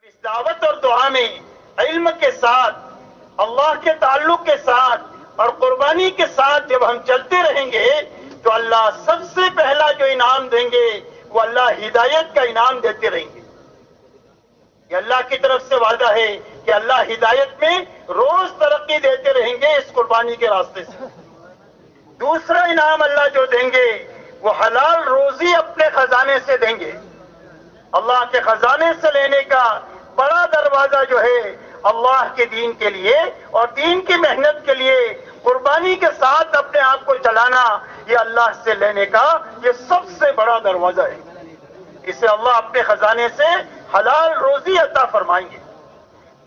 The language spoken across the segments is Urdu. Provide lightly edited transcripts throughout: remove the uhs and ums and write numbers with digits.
اس دعوت اور دعا میں علم کے ساتھ، اللہ کے تعلق کے ساتھ اور قربانی کے ساتھ جب ہم چلتے رہیں گے تو اللہ سب سے پہلا جو انعام دیں گے وہ اللہ ہدایت کا انعام دیتے رہیں گے۔ یہ اللہ کی طرف سے وعدہ ہے کہ اللہ ہدایت میں روز ترقی دیتے رہیں گے اس قربانی کے راستے سے۔ دوسرا انعام اللہ جو دیں گے وہ حلال روزی اپنے خزانے سے دیں گے۔ اللہ کے خزانے سے لینے کا بڑا دروازہ جو ہے اللہ کے دین کے لیے اور دین کی محنت کے لیے قربانی کے ساتھ اپنے آپ کو چلانا، یہ اللہ سے لینے کا یہ سب سے بڑا دروازہ ہے۔ اسے اللہ اپنے خزانے سے حلال روزی عطا فرمائیں گے۔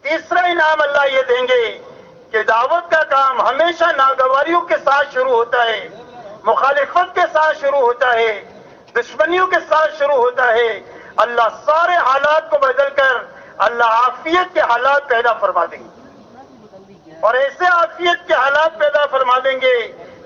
تیسرا انعام اللہ یہ دیں گے کہ دعوت کا کام ہمیشہ ناگواریوں کے ساتھ شروع ہوتا ہے، مخالفت کے ساتھ شروع ہوتا ہے، دشمنیوں کے ساتھ شروع ہوتا ہے۔ اللہ سارے حالات کو بدل کر اللہ عافیت کے حالات پیدا فرما دیں گے، اور ایسے عافیت کے حالات پیدا فرما دیں گے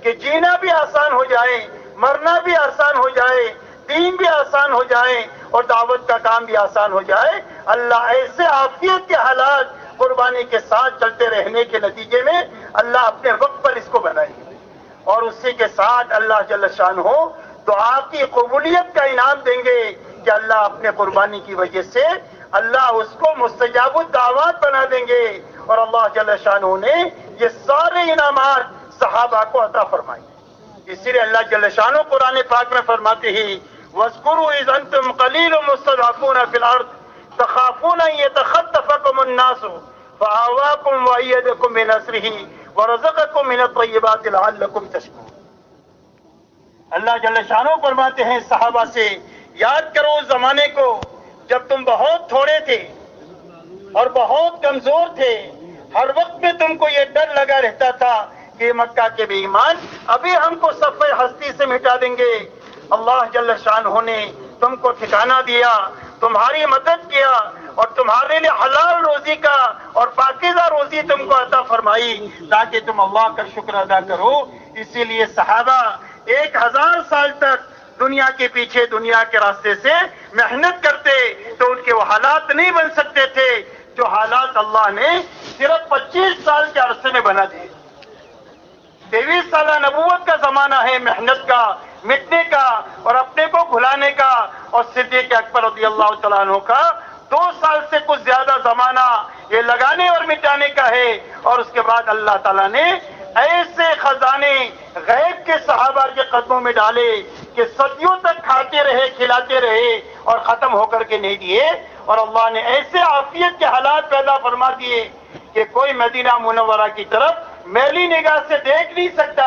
کہ جینا بھی آسان ہو جائے، مرنا بھی آسان ہو جائے، دین بھی آسان ہو جائے اور دعوت کا کام بھی آسان ہو جائے۔ اللہ ایسے عافیت کے حالات قربانی کے ساتھ چلتے رہنے کے نتیجے میں اللہ اپنے وقت پر اس کو بنائے گے، اور اسی کے ساتھ اللہ جل شانہ دعا کی قبولیت کا انعام دیں گے کہ اللہ اپنے قربانی کی وجہ سے اللہ اس کو مستجاب الدعوات بنا دیں گے، اور اللہ جل شانہ نے یہ سارے انعامات صحابہ کو عطا فرمائے۔ اسی لیے اللہ جل شانہ قرآن پاک میں فرماتے ہیں وَاذْكُرُوا إِذْ أَنْتُمْ قَلِيلٌ مُّسْتَضْعَفُونَ فِي الْأَرْضِ تَخَافُونَ أَن يَتَخَطَّفَكُمُ النَّاسُ فَآوَاكُمْ وَأَيَّدَكُم بِنَصْرِهِ وَرَزَقَكُم مِّنَ الطَّيِّبَاتِ لَعَلَّكُمْ تَشْكُرُونَ۔ اللہ جل شانہ فرماتے ہیں صحابہ سے یاد کرو اس زمانے کو جب تم بہت تھوڑے تھے اور بہت کمزور تھے، ہر وقت میں تم کو یہ ڈر لگا رہتا تھا کہ مکہ کے بے ایمان ابھی ہم کو صفحہ ہستی سے مٹا دیں گے۔ اللہ جل شانہ نے تم کو ٹھکانہ دیا، تمہاری مدد کیا اور تمہارے لیے حلال روزی کا اور پاکیزہ روزی تم کو عطا فرمائی تاکہ تم اللہ کا شکر ادا کرو۔ اسی لیے صحابہ 1000 سال تک دنیا کے پیچھے دنیا کے راستے سے محنت کرتے تو ان کے وہ حالات نہیں بن سکتے تھے جو حالات اللہ نے صرف 25 سال کے عرصے میں بنا دیے۔ 23 سالہ نبوت کا زمانہ ہے محنت کا، مٹنے کا اور اپنے کو بھلانے کا، اور صدیق اکبر رضی اللہ تعالیٰ عنہ کا 2 سال سے کچھ زیادہ زمانہ یہ لگانے اور مٹانے کا ہے، اور اس کے بعد اللہ تعالیٰ نے ایسے خزانے غیب کے صحابہ کے قدموں میں ڈالے کہ صدیوں تک کھاتے رہے، کھلاتے رہے اور ختم ہو کر کے نہیں دیے، اور اللہ نے ایسے عافیت کے حالات پیدا فرما دیے کہ کوئی مدینہ منورہ کی طرف میلی نگاہ سے دیکھ نہیں سکتا۔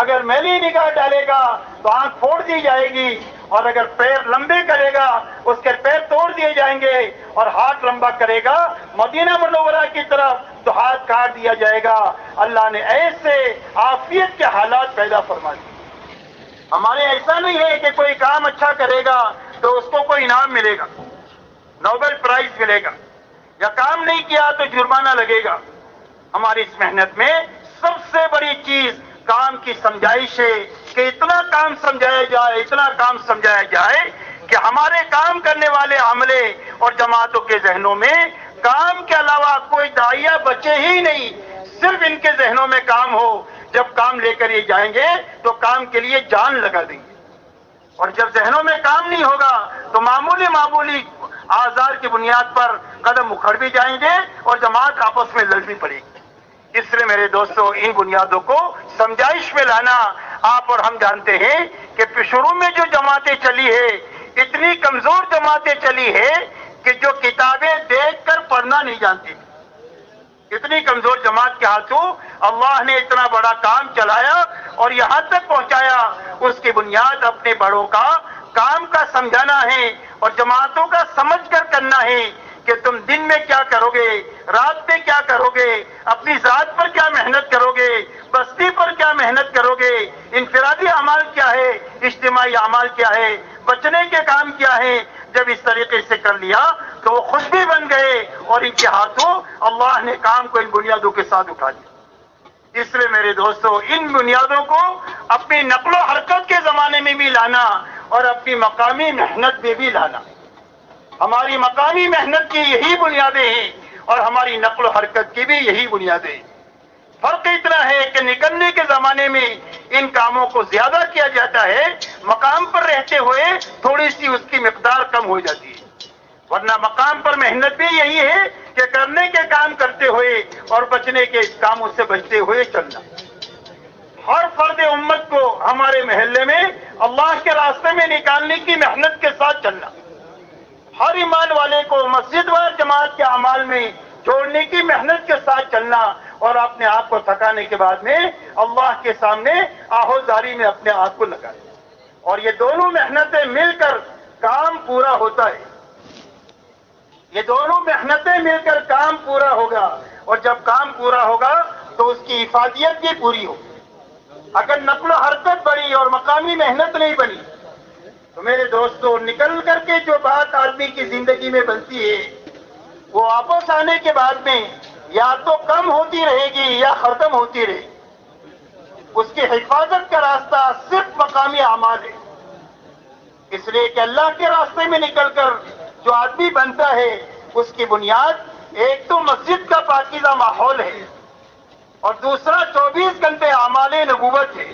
اگر میلی نگاہ ڈالے گا تو آنکھ پھوڑ دی جائے گی، اور اگر پیر لمبے کرے گا اس کے پیر توڑ دیے جائیں گے، اور ہاتھ لمبا کرے گا مدینہ منورہ کی طرف تو ہاتھ کاٹ دیا جائے گا۔ اللہ نے ایسے عافیت کے حالات پیدا فرما دیے۔ ہمارے ایسا نہیں ہے کہ کوئی کام اچھا کرے گا تو اس کو کوئی انعام ملے گا، نوبل پرائز ملے گا، یا کام نہیں کیا تو جرمانہ لگے گا۔ ہماری اس محنت میں سب سے بڑی چیز کام کی سمجھائش ہے کہ اتنا کام سمجھایا جائے، اتنا کام سمجھایا جائے کہ ہمارے کام کرنے والے عملے اور جماعتوں کے ذہنوں میں کام کے علاوہ کوئی داعیہ بچے ہی نہیں، صرف ان کے ذہنوں میں کام ہو۔ جب کام لے کر یہ جائیں گے تو کام کے لیے جان لگا دیں گے، اور جب ذہنوں میں کام نہیں ہوگا تو معمولی آزار کی بنیاد پر قدم اکھڑ بھی جائیں گے اور جماعت آپس میں لڑ بھی پڑے گی۔ اس لیے میرے دوستو ان بنیادوں کو سمجھائش میں لانا آپ اور ہم جانتے ہیں کہ شروع میں جو جماعتیں چلی ہے اتنی کمزور جماعتیں چلی ہے کہ جو کتابیں دیکھ کر پڑھنا نہیں جانتی، اتنی کمزور جماعت کے ہاتھوں اللہ نے اتنا بڑا کام چلایا اور یہاں تک پہنچایا۔ اس کی بنیاد اپنے بڑوں کا کام کا سمجھانا ہے اور جماعتوں کا سمجھ کر کرنا ہے کہ تم دن میں کیا کرو گے، رات میں کیا کرو گے، اپنی ذات پر کیا محنت کرو گے، بستی پر کیا محنت کرو گے، انفرادی اعمال کیا ہے، اجتماعی اعمال کیا ہے، بچنے کے کام کیا ہے۔ جب اس طریقے سے کر لیا تو وہ خود بھی بن گئے اور ان کے ہاتھوں اللہ نے کام کو ان بنیادوں کے ساتھ اٹھا دیا۔ اس لیے میرے دوستو ان بنیادوں کو اپنی نقل و حرکت کے زمانے میں بھی لانا اور اپنی مقامی محنت میں بھی لانا۔ ہماری مقامی محنت کی یہی بنیادیں ہیں اور ہماری نقل و حرکت کی بھی یہی بنیادیں ہیں۔ فرق اتنا ہے کہ نکلنے کے زمانے میں ان کاموں کو زیادہ کیا جاتا ہے، مقام پر رہتے ہوئے تھوڑی سی اس کی مقدار کم ہو جاتی ہے، ورنہ مقام پر محنت بھی یہی ہے کہ کرنے کے کام کرتے ہوئے اور بچنے کے کاموں سے بچتے ہوئے چلنا۔ ہر فرد امت کو ہمارے محلے میں اللہ کے راستے میں نکالنے کی محنت کے ساتھ چلنا، ہر ایمان والے کو مسجد و جماعت کے اعمال میں جوڑنے کی محنت کے ساتھ چلنا اور اپنے آپ کو تھکانے کے بعد میں اللہ کے سامنے آہوزاری میں اپنے آپ کو لگانا، اور یہ دونوں محنتیں مل کر کام پورا ہوتا ہے، یہ دونوں محنتیں مل کر کام پورا ہوگا، اور جب کام پورا ہوگا تو اس کی افادیت بھی پوری ہوگی۔ اگر نقل و حرکت بڑی اور مقامی محنت نہیں بنی تو میرے دوستو نکل کر کے جو بات آدمی کی زندگی میں بنتی ہے وہ واپس آنے کے بعد میں یا تو کم ہوتی رہے گی یا ختم ہوتی رہے گی۔ اس کی حفاظت کا راستہ صرف مقامی اعمال ہے، اس لیے کہ اللہ کے راستے میں نکل کر جو آدمی بنتا ہے اس کی بنیاد ایک تو مسجد کا پاکیزہ ماحول ہے اور دوسرا 24 گھنٹے اعمال نبوت ہے،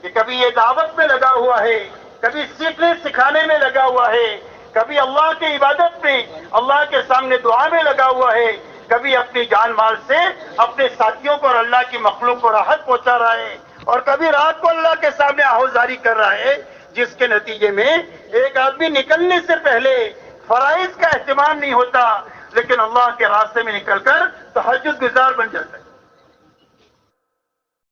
کہ کبھی یہ دعوت میں لگا ہوا ہے، کبھی سیکھنے سکھانے میں لگا ہوا ہے، کبھی اللہ کی عبادت میں اللہ کے سامنے دعا میں لگا ہوا ہے، کبھی اپنی جان مال سے اپنے ساتھیوں کو اور اللہ کی مخلوق کو راحت پہنچا رہا ہے، اور کبھی رات کو اللہ کے سامنے آہوزاری کر رہا ہے، جس کے نتیجے میں ایک آدمی نکلنے سے پہلے فرائض کا اہتمام نہیں ہوتا لیکن اللہ کے راستے میں نکل کر تہجد گزار بن جاتا ہے۔